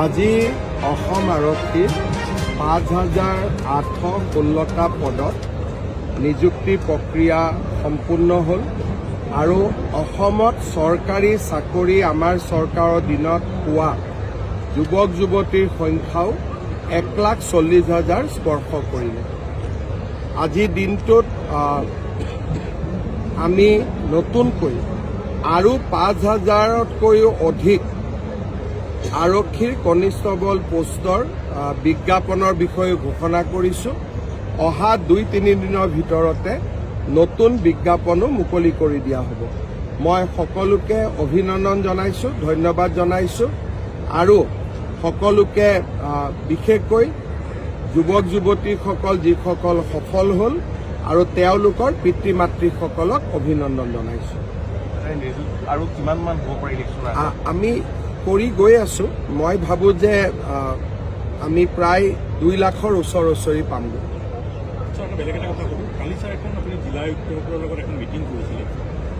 আজি অসম আৰক্ষীৰ 5,816টা পদত নিযুক্তি প্ৰক্ৰিয়া সম্পূৰ্ণ হ'ল আৰু অসমত চৰকাৰী চাকৰি আমাৰ চৰকাৰৰ দিনত পোৱা যুৱক যুৱতীৰ সংখ্যাও 1,40,000 স্পৰ্শ কৰিলে। আজি দিনটোত আমি নতুনকৈ আৰু 5,000তকৈও অধিক আৰক্ষীৰ কনিষ্টবল পোষ্টৰ বিজ্ঞাপনৰ বিষয়ে ঘোষণা কৰিছোঁ। অহা 2-3 দিনৰ ভিতৰতে নতুন বিজ্ঞাপনো মুকলি কৰি দিয়া হ'ব। মই সকলোকে অভিনন্দন জনাইছোঁ, ধন্যবাদ জনাইছোঁ আৰু সকলোকে বিশেষকৈ যুৱক যুৱতীসকল যিসকল সফল হ'ল আৰু তেওঁলোকৰ পিতৃ মাতৃসকলক অভিনন্দন জনাইছোঁ। আৰু কিমানমান হ'ব পাৰে ইলেকশ্যন আমি কৰি গৈ আছোঁ। মই ভাবোঁ যে আমি প্ৰায় 2 লাখৰ ওচৰি পামগৈ। বেলেগ এটা কথা ক'লোঁ, কালি ছাৰ এখন আপুনি জিলা আয়ুক্তসকলৰ লগত এখন মিটিং কৰিছিলে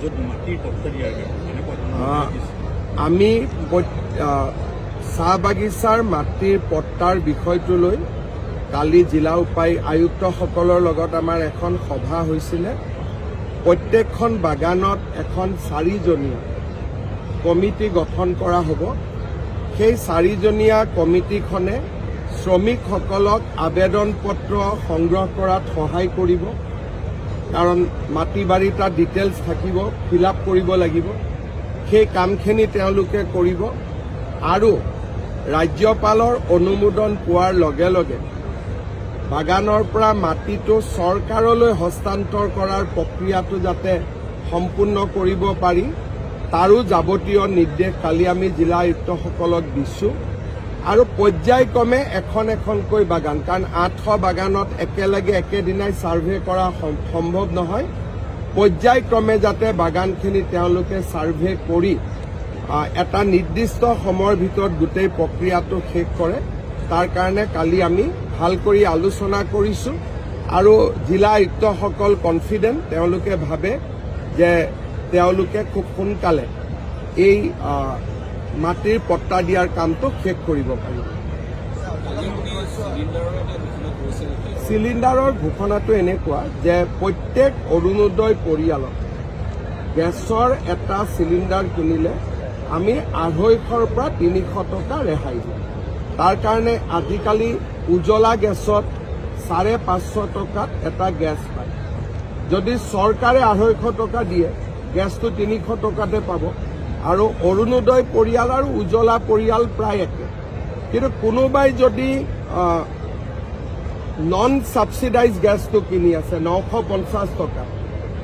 য'ত মাটিৰ পট্টা দিয়াৰ আমি চাহ বাগিচাৰ মাটিৰ পট্টাৰ বিষয়টো লৈ কালি জিলা আয়ুক্তসকলৰ লগত আমাৰ এখন সভা হৈছিলে। প্ৰত্যেকখন বাগানত এখন 4জনীয়া কমিটি গঠন কৰা হ'ব। সেই 4জনীয়া কমিটিখনে শ্ৰমিকসকলক আবেদন পত্ৰ সংগ্ৰহ কৰাত সহায় কৰিব, কাৰণ মাটি বাৰী তাত ডিটেইলছ থাকিব, ফিল আপ কৰিব লাগিব। সেই কামখিনি তেওঁলোকে কৰিব আৰু ৰাজ্যপালৰ অনুমোদন পোৱাৰ লগে লগে বাগানৰ পৰা মাটিটো চৰকাৰলৈ হস্তান্তৰ কৰাৰ প্ৰক্ৰিয়াটো যাতে সম্পূৰ্ণ কৰিব পাৰি তাৰো যাৱতীয় নিৰ্দেশ কালি আমি জিলা আয়ুক্তসকলক দিছোঁ। আৰু পৰ্যায়ক্ৰমে এখন এখনকৈ বাগান, কাৰণ 800 বাগানত একেলগে একেদিনাই ছাৰ্ভে কৰা সম্ভৱ নহয়। পৰ্যায়ক্ৰমে যাতে বাগানখিনি তেওঁলোকে ছাৰ্ভে কৰি এটা নিৰ্দিষ্ট সময়ৰ ভিতৰত গোটেই প্ৰক্ৰিয়াটো শেষ কৰে, তাৰ কাৰণে কালি আমি ভাল কৰি আলোচনা কৰিছোঁ আৰু জিলা আয়ুক্তসকল কনফিডেণ্ট। তেওঁলোকে ভাবে যে তেওঁলোকে খুব সোনকালে এই মাটিৰ পট্টা দিয়াৰ কামটো শেষ কৰিব পাৰিব। চিলিণ্ডাৰৰ ঘোষণাটো এনেকুৱা যে প্ৰত্যেক অৰুণোদয় পৰিয়ালত গেছৰ এটা চিলিণ্ডাৰ কিনিলে আমি 250ৰ পৰা 300 টকা ৰেহাই দিওঁ। তাৰ কাৰণে আজিকালি উজ্বলা গেছত 550 টকাত এটা গেছ পায়। যদি চৰকাৰে 250 টকা দিয়ে, গেছটো 300 টকাতে পাব। আৰু অৰুণোদয় পৰিয়াল আৰু উজ্বলা পৰিয়াল প্ৰায় একে, কিন্তু কোনোবাই যদি নন ছাবচিডাইজ গেছটো কিনি আছে 950 টকা,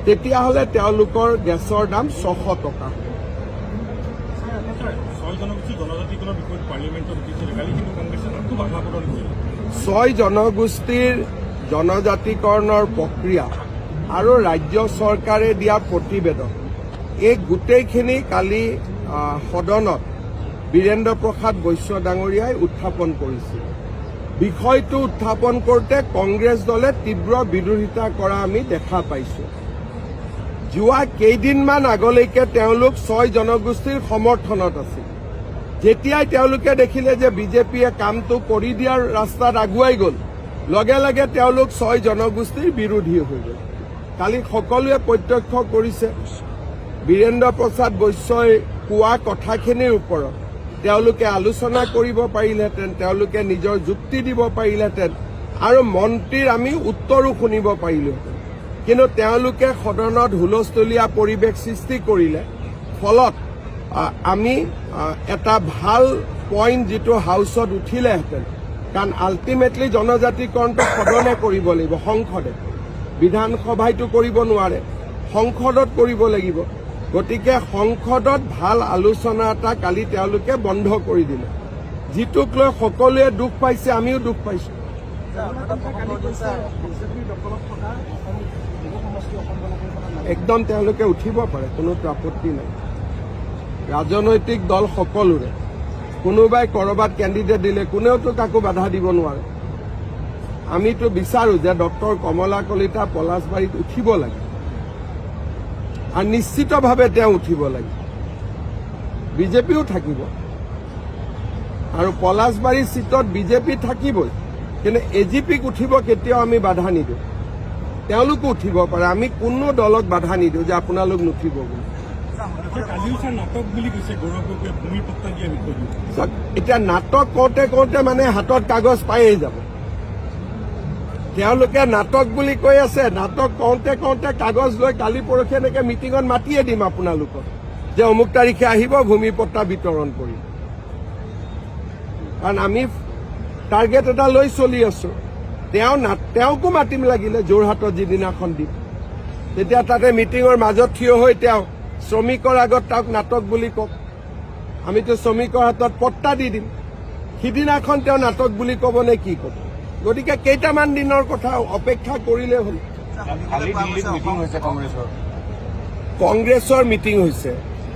তেতিয়াহ'লে তেওঁলোকৰ গেছৰ দাম 600 টকা। 6 জনগোষ্ঠীৰ জনজাতিকৰণৰ প্ৰক্ৰিয়া আৰু ৰাজ্য চৰকাৰে দিয়া প্ৰতিবেদন, এই গোটেইখিনি কালি সদনত বীৰেন্দ্ৰ প্ৰসাদ বৈশ্য ডাঙৰীয়াই উত্থাপন কৰিছিল। বিষয়টো উত্থাপন কৰোঁতে কংগ্ৰেছ দলে তীব্ৰ বিৰোধিতা কৰা আমি দেখা পাইছোঁ। যোৱা কেইদিনমান আগলৈকে তেওঁলোক 6 জনগোষ্ঠীৰ সমৰ্থনত আছিল। যেতিয়াই তেওঁলোকে দেখিলে যে বিজেপিয়ে কামটো কৰি দিয়াৰ ৰাস্তাত আগুৱাই গ'ল, লগে লগে তেওঁলোক 6 জনগোষ্ঠীৰ বিৰোধী হৈ গ'ল। কালি সকলোৱে প্ৰত্যক্ষ কৰিছে বীৰেন্দ্ৰ প্ৰসাদ বৈশ্যই কোৱা কথাখিনিৰ ওপৰত তেওঁলোকে আলোচনা কৰিব পাৰিলেহেঁতেন, তেওঁলোকে নিজৰ যুক্তি দিব পাৰিলেহেঁতেন আৰু মন্ত্ৰীৰ আমি উত্তৰো শুনিব পাৰিলোহেঁতেন। কিন্তু তেওঁলোকে সদনত হুলস্থলীয়া পৰিৱেশ সৃষ্টি কৰিলে, ফলত আমি এটা ভাল পইণ্ট যিটো হাউচত উঠিলেহেঁতেন, কাৰণ আল্টিমেটলি জনজাতিকৰণটো সদনে কৰিব লাগিব, সংসদে। বিধানসভাইতো কৰিব নোৱাৰে, সংসদত কৰিব লাগিব। গতিকে সংসদত ভাল আলোচনা এটা কালি তেওঁলোকে বন্ধ কৰি দিলে, যিটোক লৈ সকলোৱে দুখ পাইছে, আমিও দুখ পাইছোঁ। একদম তেওঁলোকে উঠিব পাৰে, কোনো আপত্তি নাই। ৰাজনৈতিক দল সকলোৰে কোনোবাই ক'ৰবাত কেণ্ডিডেট দিলে কোনেওতো কাকো বাধা দিব নোৱাৰে। আমিতো বিচাৰোঁ যে ডক্টৰ কমলা কলিতা পলাশবাৰীত উঠিব লাগে আৰু নিশ্চিতভাৱে তেওঁ উঠিব লাগে। বিজেপিও থাকিব আৰু পলাশবাৰী চিটত বিজেপি থাকিবই, কিন্তু এজিপিক উঠিব কেতিয়াও আমি বাধা নিদিওঁ। তেওঁলোকো উঠিব পাৰে, আমি কোনো দলক বাধা নিদিওঁ যে আপোনালোক নুঠিব বুলি। কালিও ছাৰ নাটক বুলি কৈছে গৌৰৱ গগৈয়ে ভূমি পট্টা দিয়া বিষয়টো। চাওক, এতিয়া নাটক কৰোঁতে মানে হাতত কাগজ পায়েই যাব। তেওঁলোকে নাটক বুলি কৈ আছে, নাটক কৰোঁতে কাগজ লৈ কালি পৰহি এনেকে মিটিঙত মাতিয়ে দিম আপোনালোকক যে অমুক তাৰিখে আহিব, ভূমি পট্টা বিতৰণ কৰিম। কাৰণ আমি টাৰ্গেট এটা লৈ চলি আছো। তেওঁকো মাতিম লাগিলে যোৰহাটত যিদিনাখন দিম, তেতিয়া তাতে মিটিঙৰ মাজত থিয় হৈ তেওঁ শ্ৰমিকৰ আগত তেওঁক নাটক বুলি কওক, আমিতো শ্ৰমিকৰ হাতত পট্টা দি দিম। সিদিনাখন তেওঁ নাটক বুলি ক'ব নে কি ক'ব? গতিকে কেইটামান দিনৰ কথা অপেক্ষা কৰিলে হ'ল। কালি দিল্লীত মিটিং হৈছে কংগ্ৰেছৰ মিটিং হৈছে,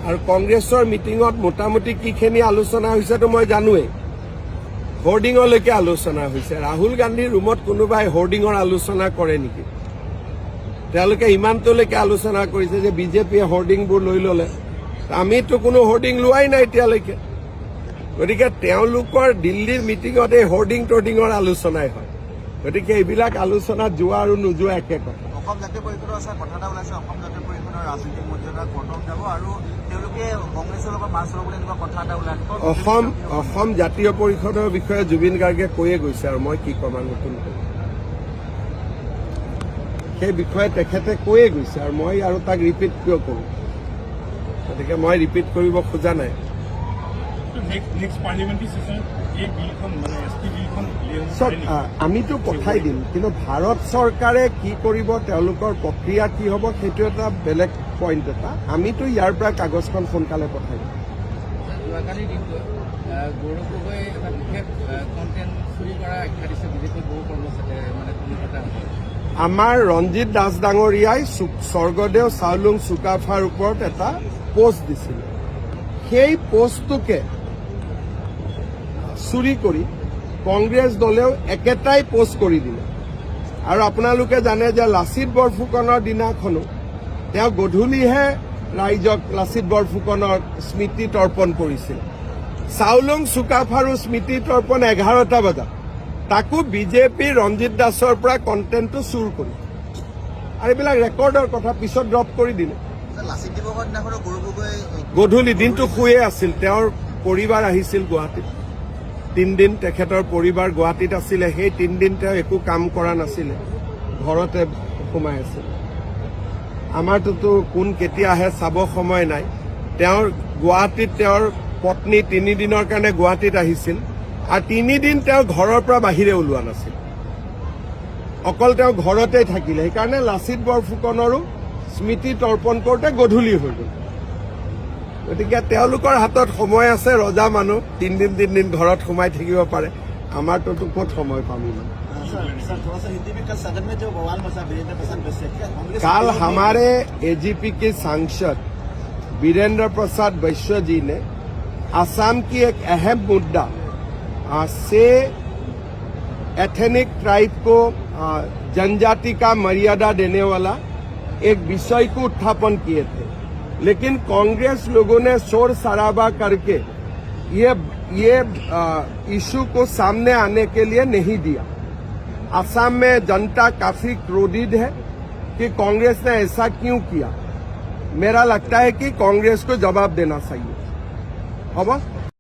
আৰু কংগ্ৰেছৰ মিটিঙত মোটামুটি কিখিনি আলোচনা হৈছেতো মই জানোৱেই। হোৰ্ডিঙলৈকে আলোচনা হৈছে। ৰাহুল গান্ধীৰ ৰুমত কোনোবাই হোৰ্ডিঙৰ আলোচনা কৰে নেকি? তেওঁলোকে ইমানটোলৈকে আলোচনা কৰিছে যে বিজেপিয়ে হোৰ্ডিংবোৰ লৈ ল'লে। আমিতো কোনো হোৰ্ডিং লোৱাই নাই এতিয়ালৈকে। গতিকে তেওঁলোকৰ দিল্লীৰ মিটিঙত এই হোৰ্ডিঙৰ আলোচনাই হয়। গতিকে এইবিলাক আলোচনাত যোৱা আৰু নোযোৱা একে কথা। অসম জাতীয় পৰিষদৰ কথা এটা ওলাইছে, অসম জাতীয় পৰিষদৰ ৰাজনৈতিক মৰ্যাদা কটক যাব আৰু তেওঁলোকে কংগ্ৰেছৰ লগত মাছ ল'ব বুলি এনেকুৱা কথা এটা ওলাইছে। অসম জাতীয় পৰিষদৰ বিষয়ে জুবিন গাৰ্গে কৈয়ে গৈছে, আৰু মই কি ক'ম নতুনকৈ। সেই বিষয়ে তেখেতে কৈয়ে গৈছে, আৰু মই আৰু তাক ৰিপিট কিয় কৰোঁ? গতিকে মই ৰিপিট কৰিব খোজা নাই। নেক্সট পাৰ্লিমেণ্টাৰী ছেছনত এই বিলখন মানে এছ টি বিলখন আমিতো পঠাই দিম, কিন্তু ভাৰত চৰকাৰে কি কৰিব, তেওঁলোকৰ প্ৰক্ৰিয়া কি হ'ব, সেইটো এটা বেলেগ পইণ্ট এটা। আমিতো ইয়াৰ পৰা কাগজখন সোনকালে পঠাই দিম। যোৱাকালিৰ দিনটোত গৌৰৱ গগৈ এটা বিশেষ কণ্টেণ্ট চুৰি কৰা আখ্যা দিছে বিজেপিৰ বহু কৰ্মকৰ্তা। আমাৰ ৰঞ্জিত দাস ডাঙৰীয়াই স্বৰ্গদেউ চাওলুং চুকাফাৰ ওপৰত এটা পোষ্ট দিছিল। সেই পোষ্টটোকে চুৰি কৰি কংগ্ৰেছ দলেও একেটাই পোষ্ট কৰি দিলে। আৰু আপোনালোকে জানে যে লাচিত বৰফুকনৰ দিনাখনো তেওঁ গধূলিহে ৰাইজক লাচিত বৰফুকনৰ স্মৃতি তৰ্পণ কৰিছিল। চাওলুং চুকাফাৰো স্মৃতি তৰ্পণ 11টা বজাত, তাকো বিজেপিৰ ৰঞ্জিত দাসৰ পৰা কণ্টেণ্টটো চুৰ কৰি। আৰু এইবিলাক ৰেকৰ্ডৰ কথা, পিছত ড্ৰপ কৰি দিলে। লাচিত দিৱসৰ দিনাখনো গৌৰৱ গগৈ গধূলি দিনটো শুয়ে আছিল। তেওঁৰ পৰিবাৰ আহিছিল গুৱাহাটীত। 3 দিন তেখেতৰ পৰিবাৰ গুৱাহাটীত আছিলে। সেই 3 দিন তেওঁ একো কাম কৰা নাছিলে, ঘৰতে সোমাই আছিল। আমাৰটোতো কোন কেতিয়া আহে চাব সময় নাই। তেওঁৰ গুৱাহাটীত তেওঁৰ পত্নী 3 দিনৰ কাৰণে গুৱাহাটীত আহিছিল, আৰু 3 দিন তেওঁ ঘৰৰ পৰা বাহিৰে ওলোৱা নাছিল, অকল তেওঁ ঘৰতেই থাকিলে। সেইকাৰণে লাচিত বৰফুকনৰো স্মৃতি তৰ্পণ কৰোঁতে গধূলি হৈ গ'ল। গতিকে তেওঁলোকৰ হাতত সময় আছে, ৰজা মানুহ 3 দিন ঘৰত সোমাই থাকিব পাৰে। আমাৰটোতো ক'ত সময় পাম ইমান। कल हमारे एजीपी के सांसद वीरेंद्र प्रसाद वैश्य जी ने असम की एक अहम मुद्दा से एथनिक ट्राइब को जनजाति का मर्यादा देने वाला एक विषय को उत्थापन किए थे, लेकिन कांग्रेस लोगों ने शोर शराबा करके ये इशू को सामने आने के लिए नहीं दिया। असम में जनता काफी क्रोधित है कि कांग्रेस ने ऐसा क्यों किया। मेरा लगता है कि कांग्रेस को जवाब देना चाहिए। अब